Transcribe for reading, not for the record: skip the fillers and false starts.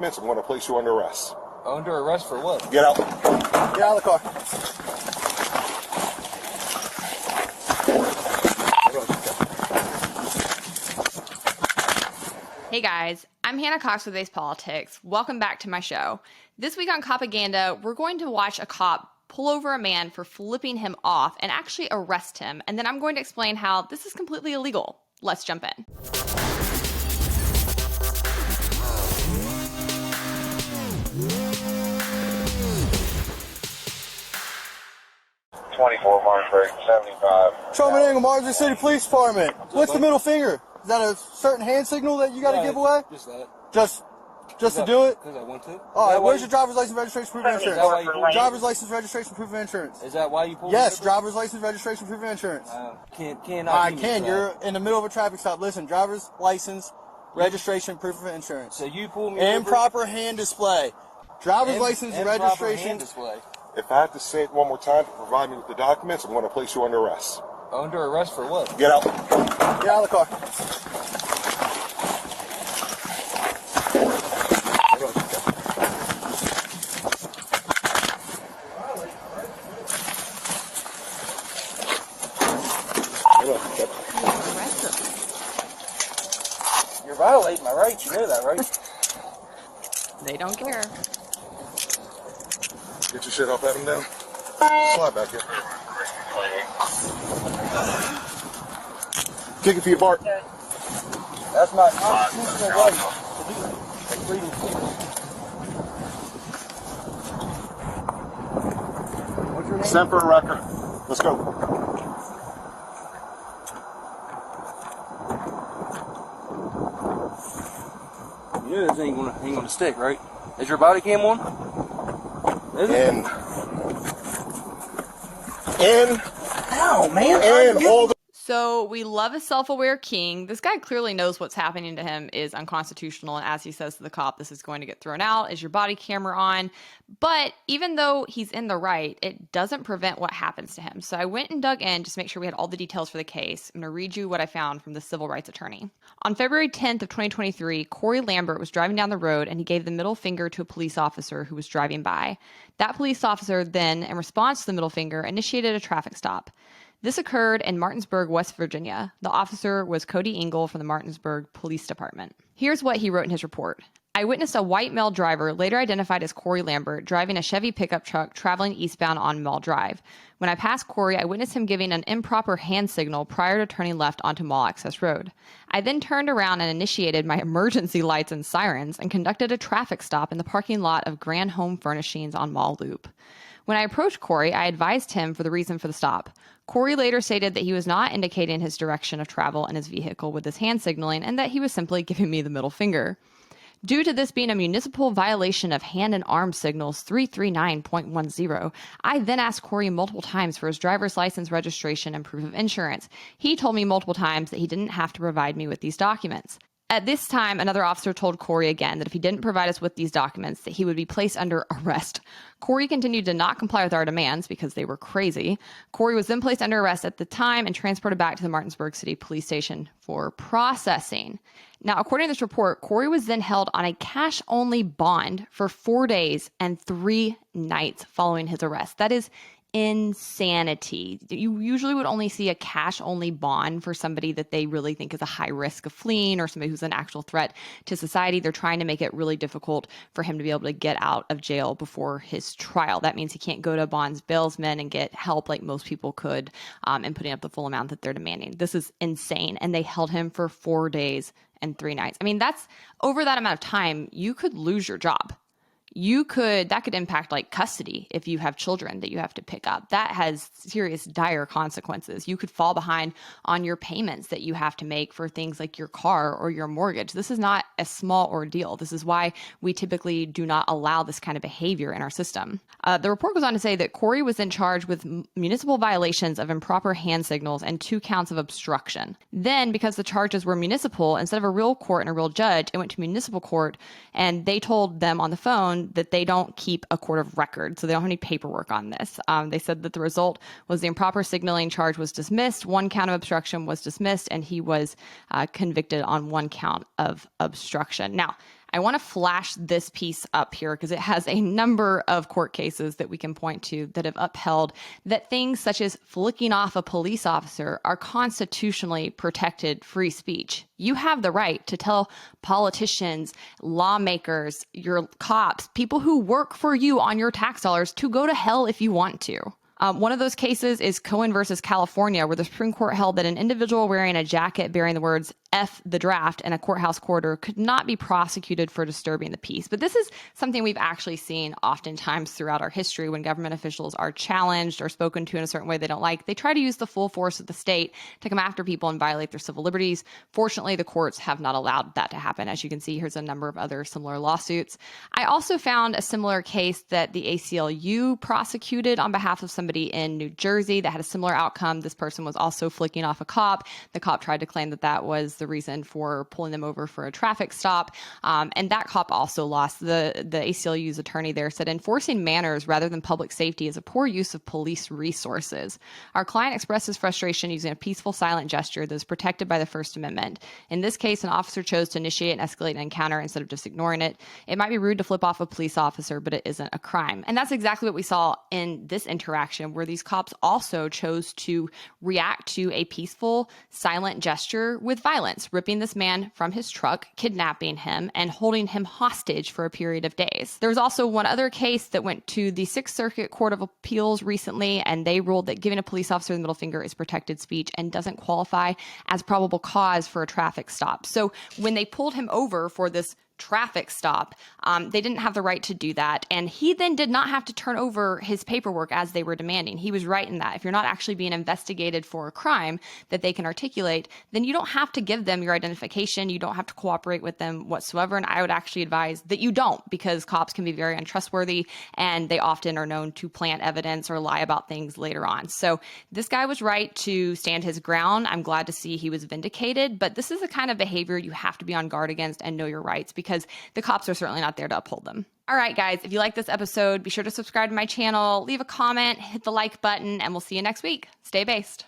I'm going to place you under arrest. Under arrest for what? Get out. Get out of the car. Hey guys, I'm Hannah Cox with Ace Politics. Welcome back to my show. This week on Copaganda, we're going to watch a cop pull over a man for flipping him off and actually arrest him. And then I'm going to explain how this is completely illegal. Let's jump in. 24 Martinsburg, 75. Charmin Angle, Marjorie City Police Department. What's the middle finger? Is that a certain hand signal that you got to give away? Just that. Just to do it? Because I want to. All right, where's your driver's license, registration, proof of insurance? Is that why you pulled Driver's license, registration, proof of insurance. Is that why you pulled Yes, me over? driver's license, registration, proof of insurance. I can. You're in the middle of a traffic stop. Listen, driver's license, registration, proof of insurance. So you pulled me over? Improper hand display. Driver's license, registration. Hand display. If I have to say it one more time to provide me with the documents, I'm going to place you under arrest. Under arrest for what? Get out. Get out of the car. You're violating my rights. You know that, right? They don't care. Get your shit off, have him down. Slide back here. Kick it for your bark. That's my constitutional right to do that. Like freedom of speech. What's your name? Send for a record. Let's go. You know this ain't gonna stick, right? Is your body cam on? Is it? Ow, man. And all the... So we love a self-aware king. This guy clearly knows what's happening to him is unconstitutional. And as he says to the cop, this is going to get thrown out. Is your body camera on? But even though he's in the right, it doesn't prevent what happens to him. So I went and dug in just to make sure we had all the details for the case. I'm going to read you what I found from the civil rights attorney. On February 10th of 2023, Corey Lambert was driving down the road and he gave the middle finger to a police officer who was driving by. That police officer then, in response to the middle finger, initiated a traffic stop. This occurred in Martinsburg, West Virginia. The officer was Cody Engel from the Martinsburg Police Department. Here's what he wrote in his report. I witnessed a white male driver, later identified as Corey Lambert, driving a Chevy pickup truck traveling eastbound on Mall Drive. When I passed Corey, I witnessed him giving an improper hand signal prior to turning left onto Mall Access Road. I then turned around and initiated my emergency lights and sirens and conducted a traffic stop in the parking lot of Grand Home Furnishings on Mall Loop. When I approached Corey, I advised him for the reason for the stop. Corey later stated that he was not indicating his direction of travel in his vehicle with his hand signaling and that he was simply giving me the middle finger. Due to this being a municipal violation of hand and arm signals 339.10, I then asked Corey multiple times for his driver's license, registration, and proof of insurance. He told me multiple times that he didn't have to provide me with these documents. At this time, another officer told Corey again that if he didn't provide us with these documents, that he would be placed under arrest. Corey continued to not comply with our demands because they were crazy. Corey was then placed under arrest at the time and transported back to the Martinsburg City Police Station for processing. Now, according to this report, Corey was then held on a cash-only bond for 4 days and 3 nights following his arrest. That is insanity. You usually would only see a cash-only bond for somebody that they really think is a high risk of fleeing or somebody who's an actual threat to society. They're trying to make it really difficult for him to be able to get out of jail before his trial. That means he can't go to a bonds bailsman and get help like most people could in putting up the full amount that they're demanding. This is insane. And they held him for 4 days and 3 nights. I mean, that's over that amount of time, you could lose your job. That could impact like custody if you have children that you have to pick up. That has serious dire consequences. You could fall behind on your payments that you have to make for things like your car or your mortgage. This is not a small ordeal. This is why we typically do not allow this kind of behavior in our system. The report goes on to say that Corey was then charged with municipal violations of improper hand signals and 2 counts of obstruction. Then, because the charges were municipal, instead of a real court and a real judge, it went to municipal court, and they told them on the phone that they don't keep a court of record, so they don't have any paperwork on this. They said that the result was the improper signaling charge was dismissed, 1 count of obstruction was dismissed, and he was convicted on 1 count of obstruction. Now, I want to flash this piece up here because it has a number of court cases that we can point to that have upheld that things such as flicking off a police officer are constitutionally protected free speech. You have the right to tell politicians, lawmakers, your cops, people who work for you on your tax dollars to go to hell if you want to. One of those cases is Cohen versus California, where the Supreme Court held that an individual wearing a jacket bearing the words F the draft in a courthouse corridor could not be prosecuted for disturbing the peace. But this is something we've actually seen oftentimes throughout our history when government officials are challenged or spoken to in a certain way they don't like. They try to use the full force of the state to come after people and violate their civil liberties. Fortunately, the courts have not allowed that to happen. As you can see, here's a number of other similar lawsuits. I also found a similar case that the ACLU prosecuted on behalf of somebody in New Jersey that had a similar outcome. This person was also flicking off a cop. The cop tried to claim that that was the reason for pulling them over for a traffic stop. And that cop also lost. The ACLU's attorney there said enforcing manners rather than public safety is a poor use of police resources. Our client expresses frustration using a peaceful, silent gesture that is protected by the First Amendment. In this case, an officer chose to initiate and escalate an encounter instead of just ignoring it. It might be rude to flip off a police officer, but it isn't a crime. And that's exactly what we saw in this interaction, where these cops also chose to react to a peaceful, silent gesture with violence, ripping this man from his truck, kidnapping him, and holding him hostage for a period of days. There was also one other case that went to the Sixth Circuit Court of Appeals recently, and they ruled that giving a police officer the middle finger is protected speech and doesn't qualify as probable cause for a traffic stop. So when they pulled him over for this traffic stop, they didn't have the right to do that. And he then did not have to turn over his paperwork as they were demanding. He was right in that. If you're not actually being investigated for a crime that they can articulate, then you don't have to give them your identification. You don't have to cooperate with them whatsoever. And I would actually advise that you don't, because cops can be very untrustworthy and they often are known to plant evidence or lie about things later on. So this guy was right to stand his ground. I'm glad to see he was vindicated, but this is the kind of behavior you have to be on guard against and know your rights, because the cops are certainly not there to uphold them. All right, guys, if you like this episode, be sure to subscribe to my channel, leave a comment, hit the like button, and we'll see you next week. Stay based.